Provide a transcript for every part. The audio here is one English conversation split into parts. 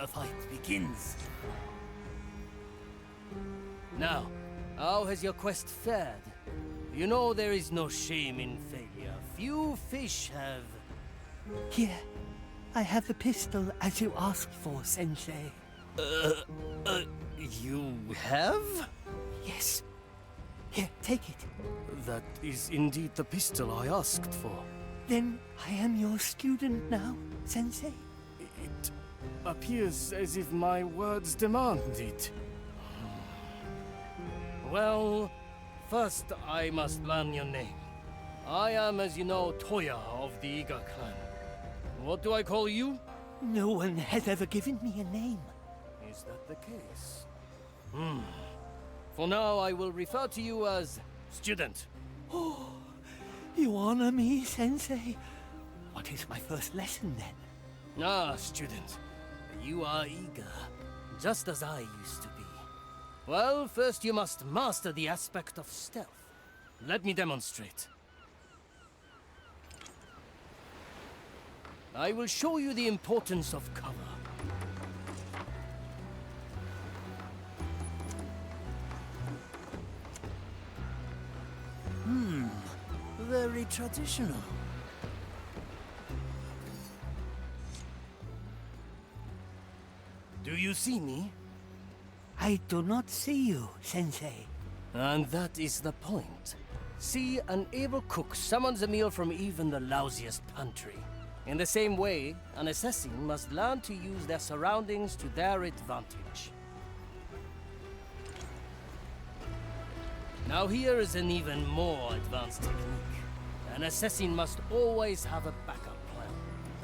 the fight begins. Now, how has your quest fared? You know there is no shame in failure. Few fish have... Here, I have the pistol as you asked for, Sensei. You have? Yes. Here, take it. That is indeed the pistol I asked for. Then I am your student now, Sensei. It appears as if my words demand it. Well, first I must learn your name. I am, as you know, Toya of the Iga clan. What do I call you? No one has ever given me a name. Is that the case? For now, I will refer to you as student. Oh, you honor me, Sensei. What is my first lesson, then? Ah, student. You are eager, just as I used to be. Well, first you must master the aspect of stealth. Let me demonstrate. I will show you the importance of cover. Very traditional. Do you see me? I do not see you, Sensei. And that is the point. See, an able cook summons a meal from even the lousiest pantry. In the same way, an assassin must learn to use their surroundings to their advantage. Now here is an even more advanced technique. An assassin must always have a backup plan,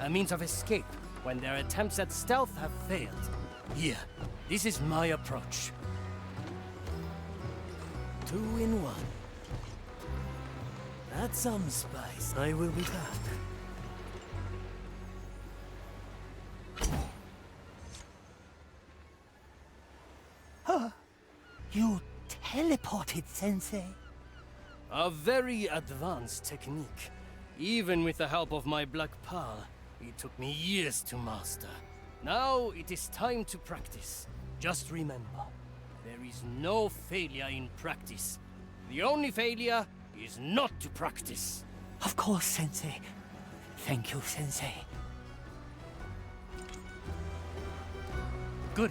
a means of escape when their attempts at stealth have failed. Here, this is my approach. 2 in 1. That's some spice. I will be back. You teleported, Sensei. A very advanced technique. Even with the help of my Black Pearl, it took me years to master. Now it is time to practice. Just remember, there is no failure in practice. The only failure is not to practice. Of course, Sensei. Thank you, Sensei. Good.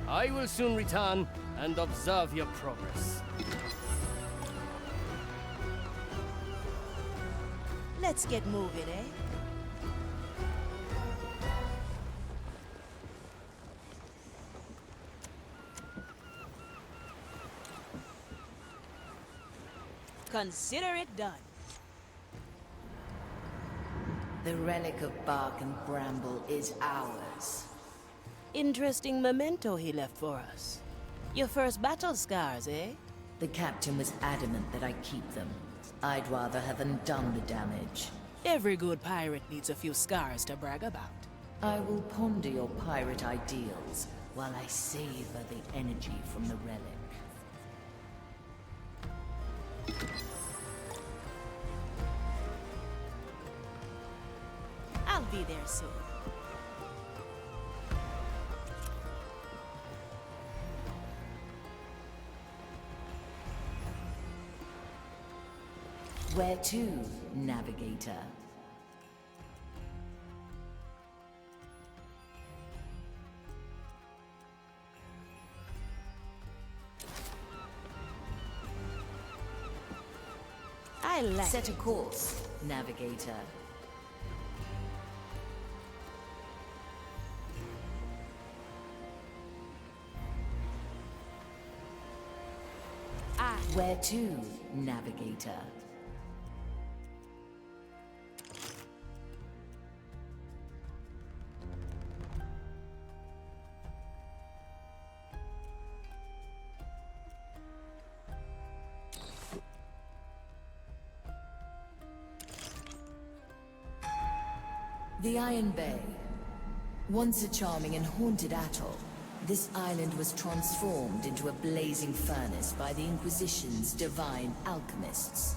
I will soon return and observe your progress. Let's get moving, eh? Consider it done. The relic of bark and bramble is ours. Interesting memento he left for us. Your first battle scars, eh? The captain was adamant that I keep them. I'd rather have undone the damage. Every good pirate needs a few scars to brag about. I will ponder your pirate ideals while I savor the energy from the relic. I'll be there soon. Where to, navigator? I like Set a course, navigator. Where to, navigator? The Iron Bay. Once a charming and haunted atoll, this island was transformed into a blazing furnace by the Inquisition's divine alchemists.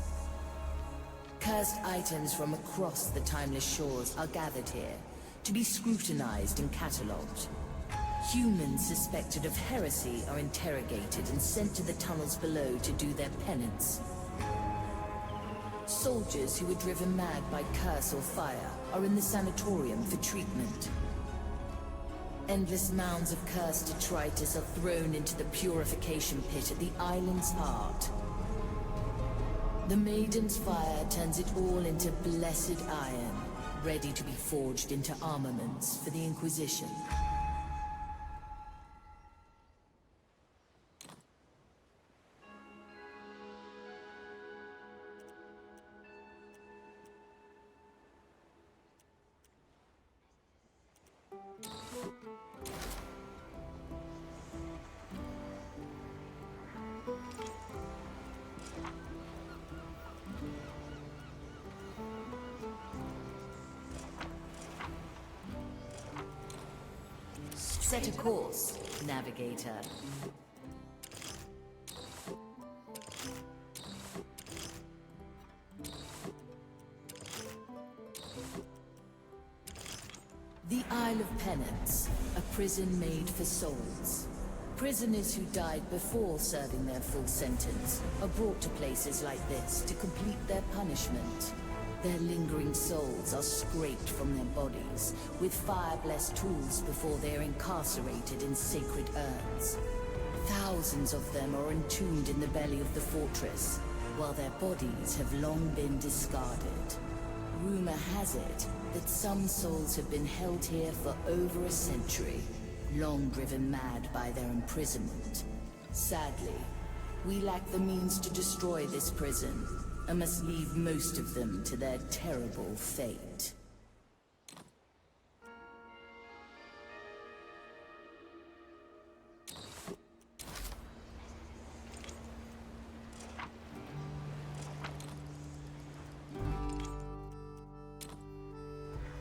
Cursed items from across the timeless shores are gathered here to be scrutinized and catalogued. Humans suspected of heresy are interrogated and sent to the tunnels below to do their penance. Soldiers who were driven mad by curse or fire are in the sanatorium for treatment. Endless mounds of cursed detritus are thrown into the purification pit at the island's heart. The Maiden's fire turns it all into blessed iron, ready to be forged into armaments for the Inquisition. Set a course, navigator. The Isle of Penance, a prison made for souls. Prisoners who died before serving their full sentence are brought to places like this to complete their punishment. Their lingering souls are scraped from their bodies with fire-blessed tools before they are incarcerated in sacred urns. Thousands of them are entombed in the belly of the fortress, while their bodies have long been discarded. Rumor has it that some souls have been held here for over a century, long driven mad by their imprisonment. Sadly, we lack the means to destroy this prison, and must leave most of them to their terrible fate.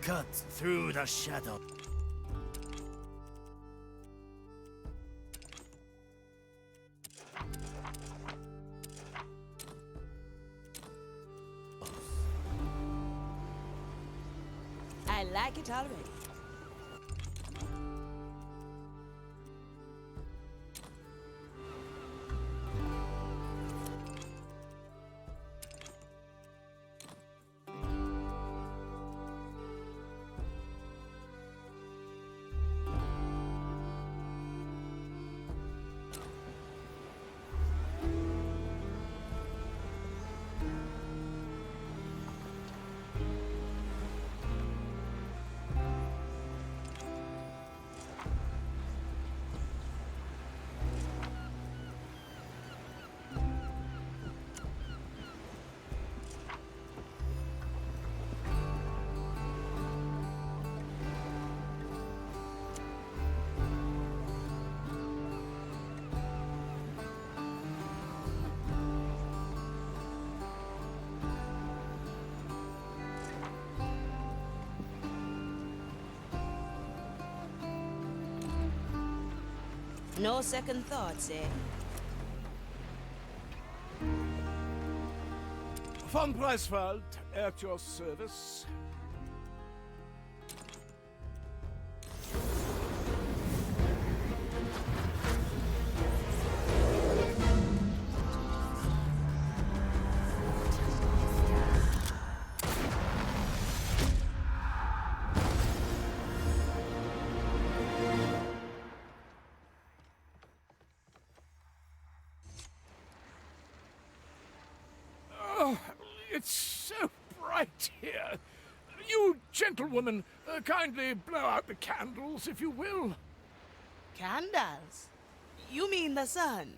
Cut through the shadow. I like it already. No second thoughts, eh? Von Preiswald, at your service. It's so bright here. You gentlewomen, kindly blow out the candles, if you will. Candles? You mean the sun?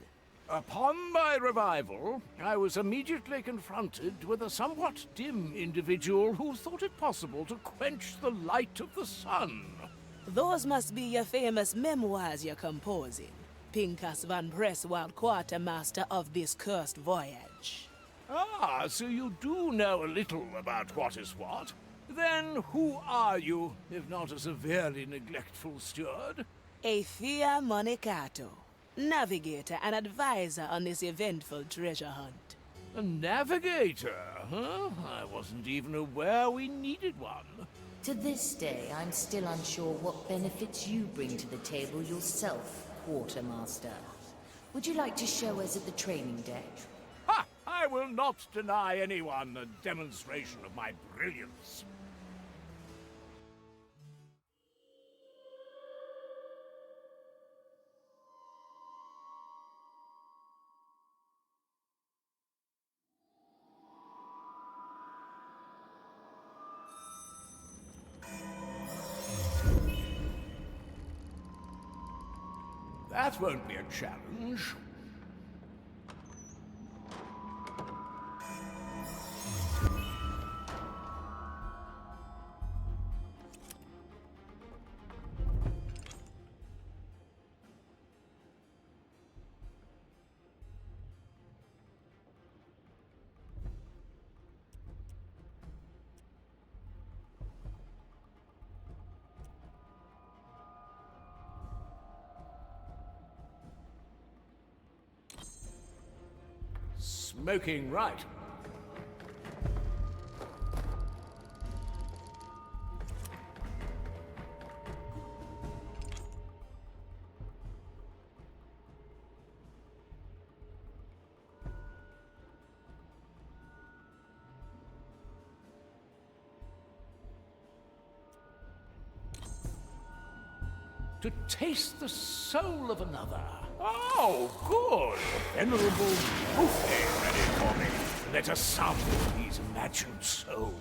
Upon my revival, I was immediately confronted with a somewhat dim individual who thought it possible to quench the light of the sun. Those must be your famous memoirs you're composing. Pinkas van Breswald, quartermaster of this cursed voyage. Ah, so you do know a little about what is what. Then who are you, if not a severely neglectful steward? Aethea Monicato, navigator and advisor on this eventful treasure hunt. A navigator, huh? I wasn't even aware we needed one. To this day, I'm still unsure what benefits you bring to the table yourself, Quartermaster. Would you like to show us at the training deck? Ha! I will not deny anyone a demonstration of my brilliance. That won't be a challenge. Smoking right. To taste the soul of another. Oh, good! Venerable buffet ready for me. Let us sample these imagined souls.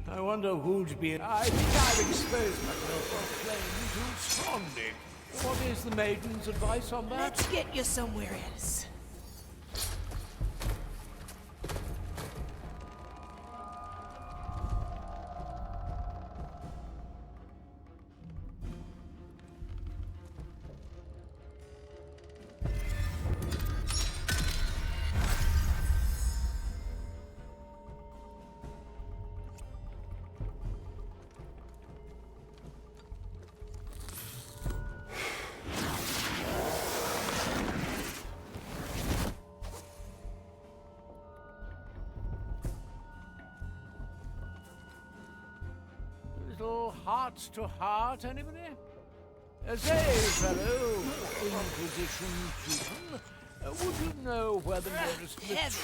I wonder who'd be... I think I've exposed myself on playing too strongly. What is the maiden's advice on that? Let's get you somewhere else. Heart to heart, anybody? Say, fellow Inquisition Cuban, would you know where the nearest retreat is?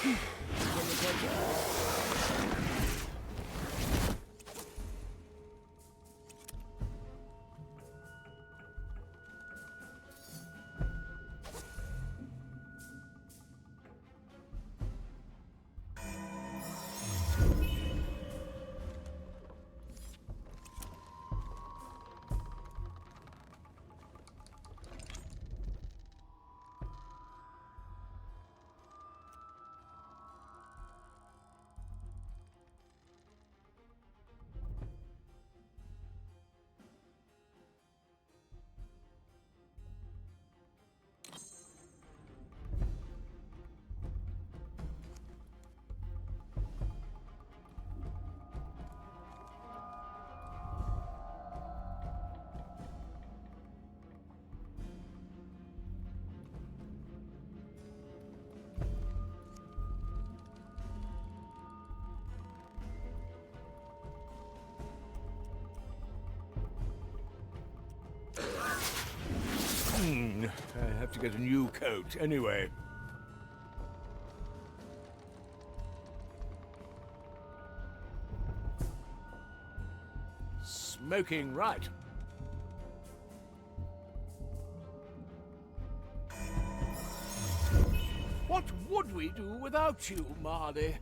I have to get a new coat anyway. Smoking right. What would we do without you, Marley?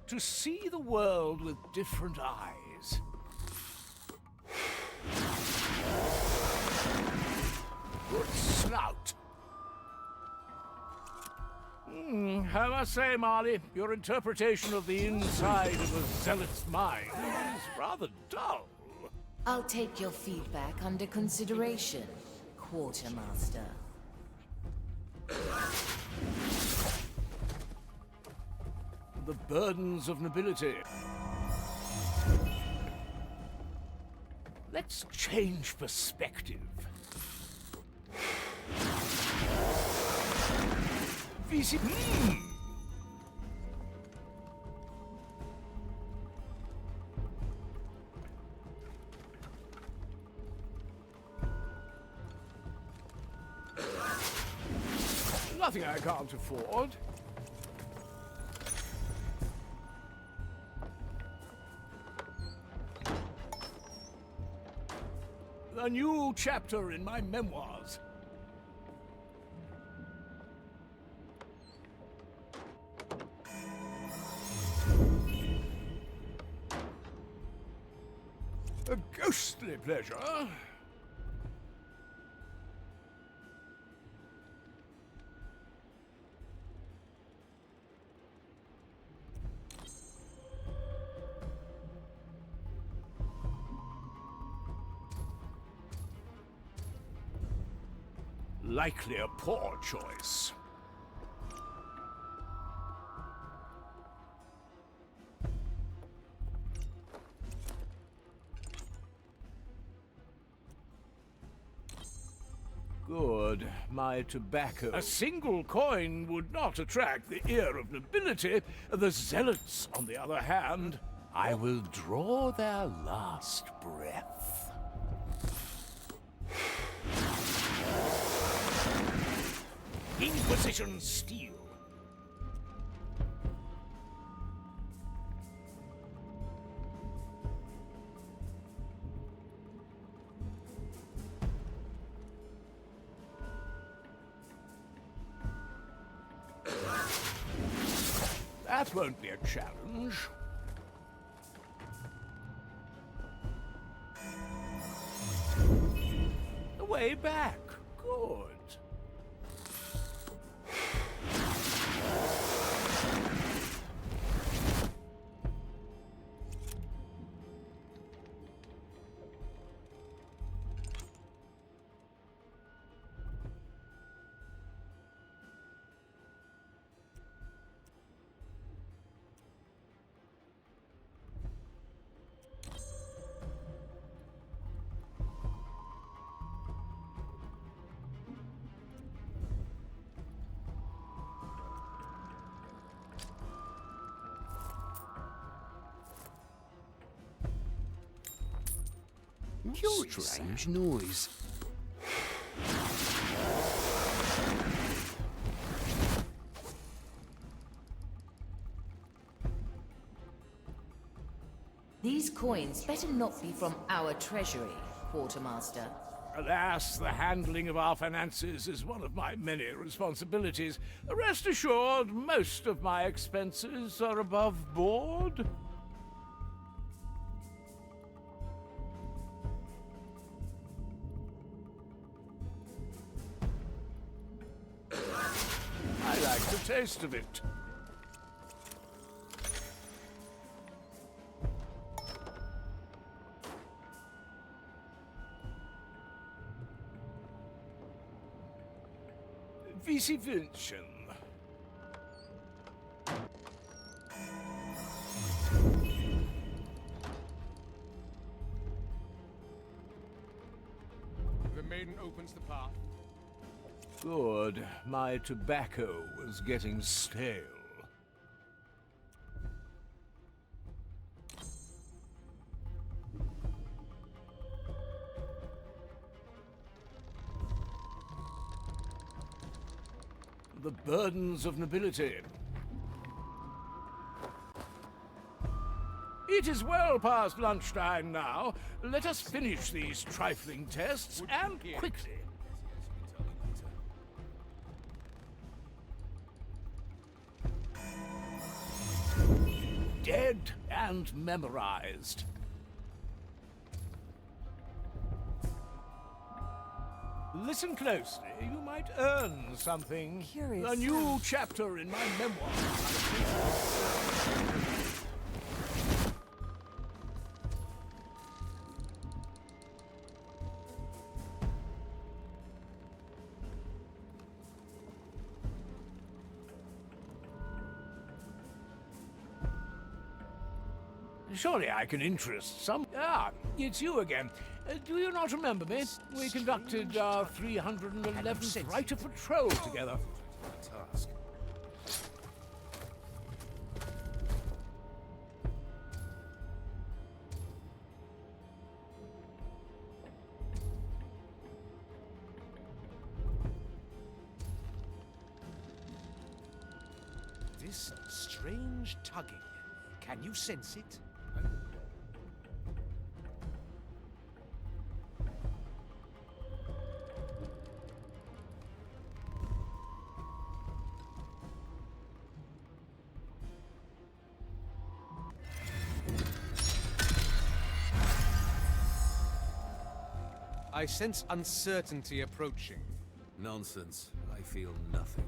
To see the world with different eyes. Good snout. I must say, Marley, your interpretation of the inside of a zealot's mind is rather dull. I'll take your feedback under consideration, Quartermaster. The burdens of nobility. Let's change perspective. VC. Nothing I can't afford. A new chapter in my memoirs. A ghostly pleasure. Likely a poor choice. Good. My tobacco. A single coin would not attract the ear of nobility. The zealots, on the other hand, I will draw their last breath. Inquisition steel. That won't be a challenge. The way back. Good. Strange noise. These coins better not be from our treasury, Quartermaster. Alas, the handling of our finances is one of my many responsibilities. Rest assured, most of my expenses are above board. I like the taste of it. Vici-Vincian. How's the path? Good. My tobacco was getting stale. The burdens of nobility. It is well past lunchtime now. Let us finish these trifling tests, and quickly. Dead and memorized. Listen closely. You might earn something. Curious. A new chapter in my memoir. Surely I can interest some... Ah, it's you again. Do you not remember me? We conducted our 311th Rite of Patrol together. Task. This strange tugging. Can you sense it? I sense uncertainty approaching. Nonsense. I feel nothing.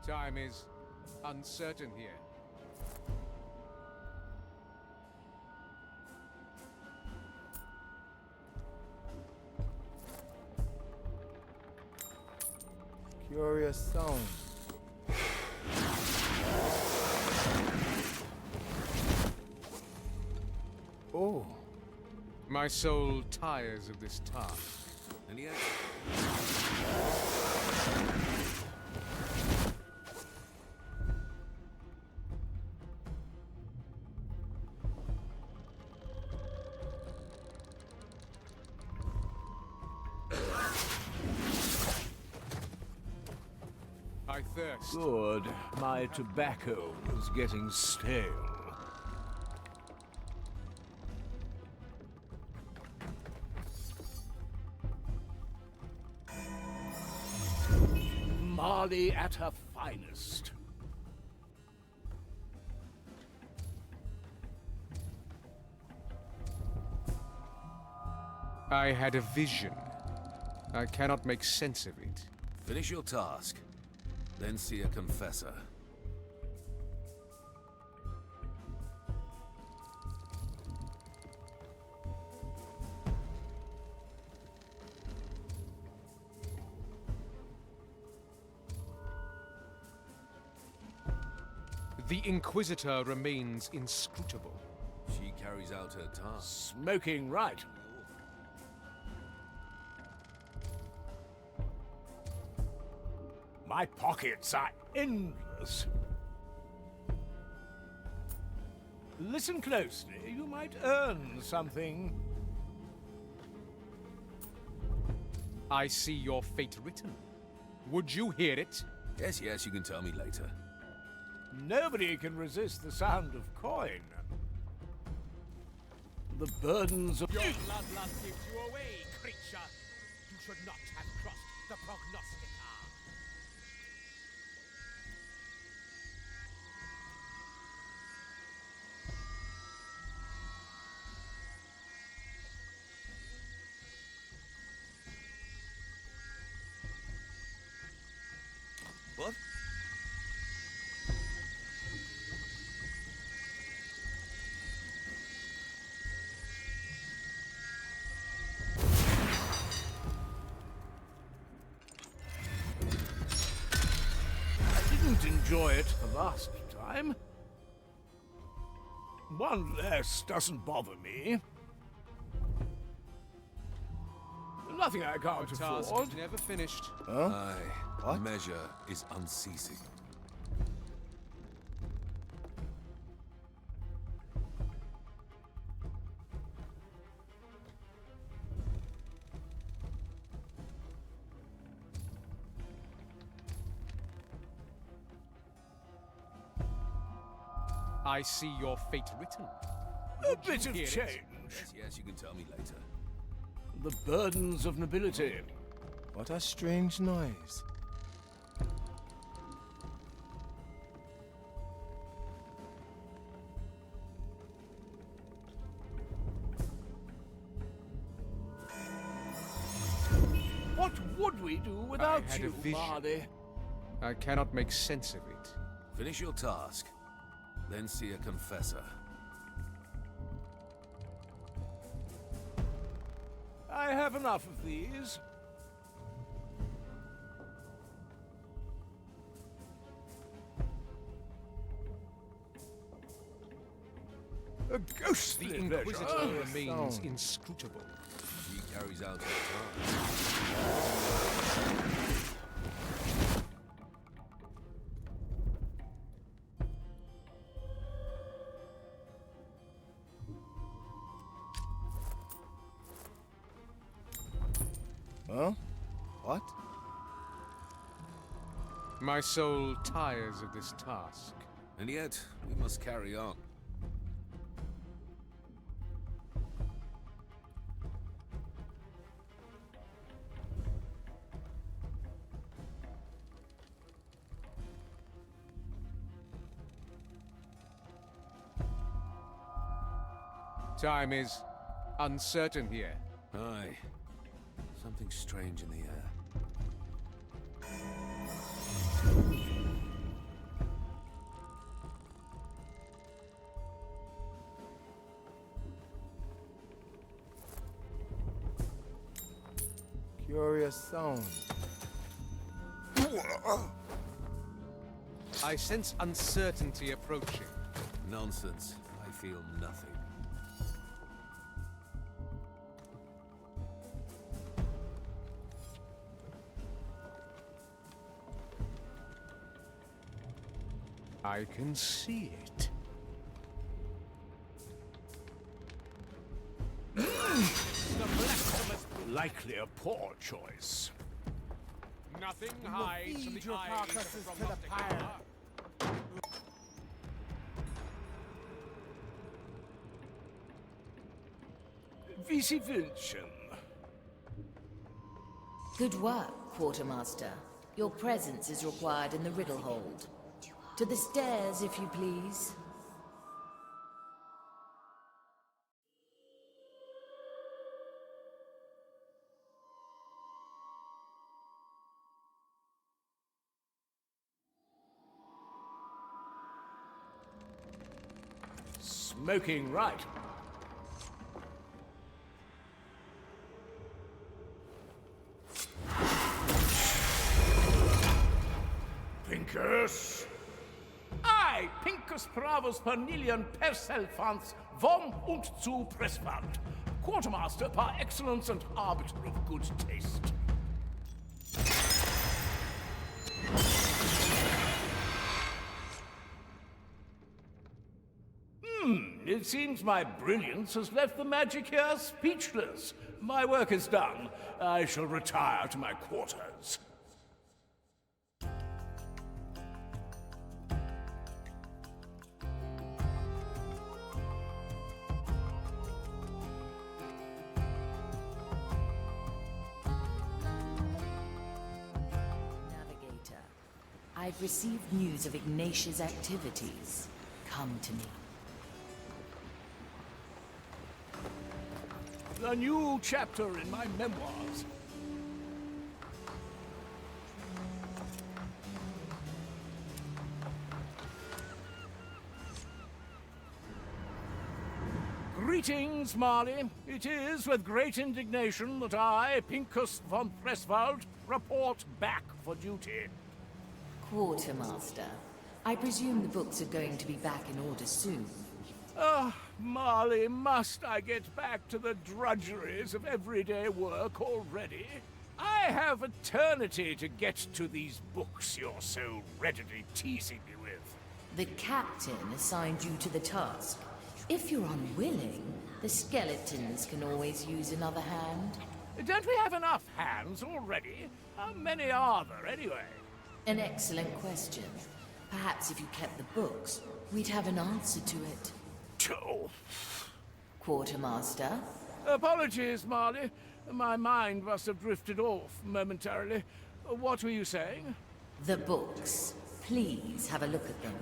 Time is uncertain here. Curious sound. Oh. My soul tires of this task. And yet... I thirst. Good. My tobacco was getting stale. Marley at her finest. I had a vision. I cannot make sense of it. Finish your task. Then see a confessor. The Inquisitor remains inscrutable. She carries out her task. Smoking right. My pockets are endless. Listen closely. You might earn something. I see your fate written. Would you hear it? Yes, yes, you can tell me later. Nobody can resist the sound of coin. The burdens of... Your bloodlust gives you away, creature. You should not have crossed the prognostica. What? enjoy it the last time. One less doesn't bother me. Nothing I can't afford. Never finished. Huh? Aye. What? Measure is unceasing. I see your fate written. A bit of change. Yes, you can tell me later. The burdens of nobility. What a strange noise. What would we do without had a you, vision. Marley? I cannot make sense of it. Finish your task, then see a confessor. I have enough of these. A ghostly The pleasure. Inquisitor remains sound. inscrutable. She carries out her task. Huh? What? My soul tires of this task. And yet, we must carry on. Time is uncertain here. Aye. Something strange in the air. Curious sound. I sense uncertainty approaching. Nonsense. I feel nothing. I can see it. Likely a poor choice. Nothing hides from the eyes of the prognosticator. Visi Vilchen. Good work, Quartermaster. Your presence is required in the riddle hold. To the stairs, if you please. Smoking right. Pincus! I, Pincus Pravus Pernilian Perselfans von und zu Presswald, Quartermaster par excellence and arbiter of good taste. It seems my brilliance has left the magic here speechless. My work is done. I shall retire to my quarters. Navigator, I've received news of Ignatius' activities. Come to me. A new chapter in my memoirs. Greetings, Marley. It is with great indignation that I, Pincus von Presswald, report back for duty. Quartermaster, I presume the books are going to be back in order soon. Ah, Marley, must I get back to the drudgeries of everyday work already? I have eternity to get to these books you're so readily teasing me with. The captain assigned you to the task. If you're unwilling, the skeletons can always use another hand. Don't we have enough hands already? How many are there, anyway? An excellent question. Perhaps if you kept the books, we'd have an answer to it. Oh. Quartermaster? Apologies, Marley. My mind must have drifted off momentarily. What were you saying? The books. Please have a look at them.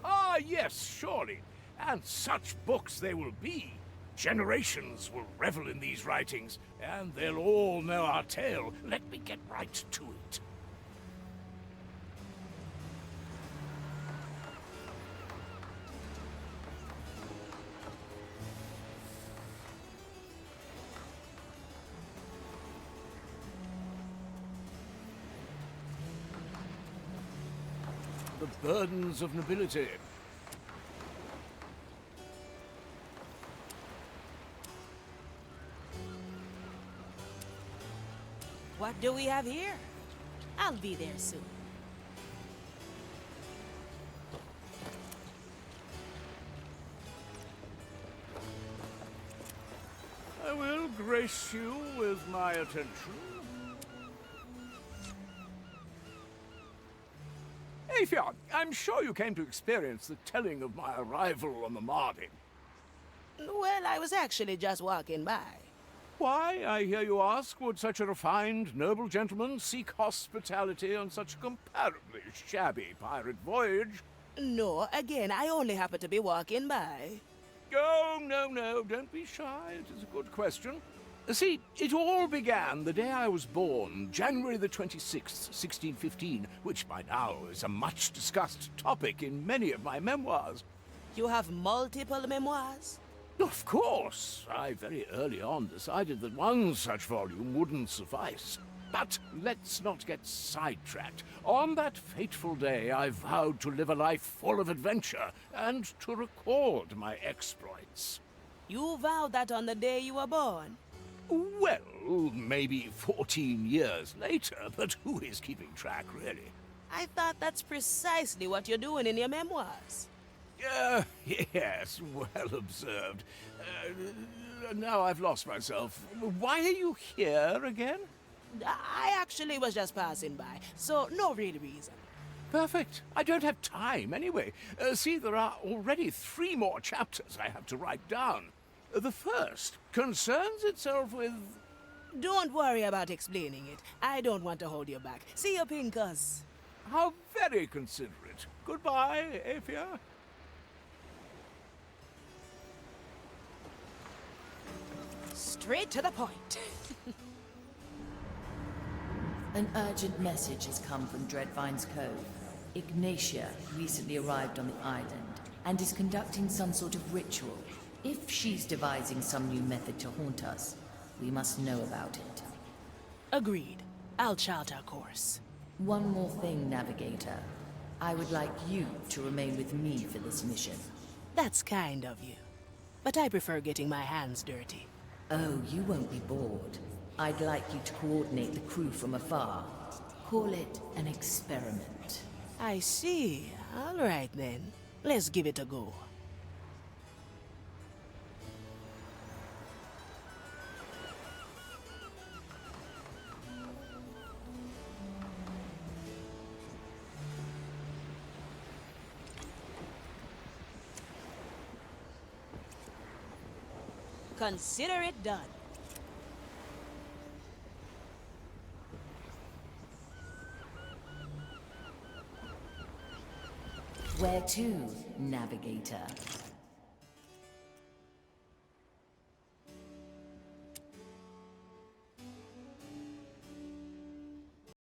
Ah, yes, surely. And such books they will be. Generations will revel in these writings, and they'll all know our tale. Let me get right to it. The burdens of nobility. What do we have here? I'll be there soon. I will grace you with my attention. Aethia, I'm sure you came to experience the telling of my arrival on the Mardi. Well, I was actually just walking by. Why, I hear you ask, would such a refined, noble gentleman seek hospitality on such a comparably shabby pirate voyage? No, again, I only happen to be walking by. Oh, no, don't be shy. It is a good question. See, it all began the day I was born, January the 26th, 1615, which by now is a much-discussed topic in many of my memoirs. You have multiple memoirs? Of course. I very early on decided that one such volume wouldn't suffice. But let's not get sidetracked. On that fateful day, I vowed to live a life full of adventure and to record my exploits. You vowed that on the day you were born? Well, maybe 14 years later, but who is keeping track, really? I thought that's precisely what you're doing in your memoirs. Yes, well observed. Now I've lost myself. Why are you here again? I actually was just passing by, so no real reason. Perfect. I don't have time anyway. See, there are already 3 more chapters I have to write down. The first concerns itself with... Don't worry about explaining it. I don't want to hold you back. See you, Pincus. How very considerate. Goodbye, Aethia. Straight to the point. An urgent message has come from Dreadvine's Cove. Ignatia recently arrived on the island and is conducting some sort of ritual. If she's devising some new method to haunt us, we must know about it. Agreed. I'll chart our course. One more thing, Navigator. I would like you to remain with me for this mission. That's kind of you. But I prefer getting my hands dirty. Oh, you won't be bored. I'd like you to coordinate the crew from afar. Call it an experiment. I see. All right then. Let's give it a go. Consider it done. Where to, Navigator?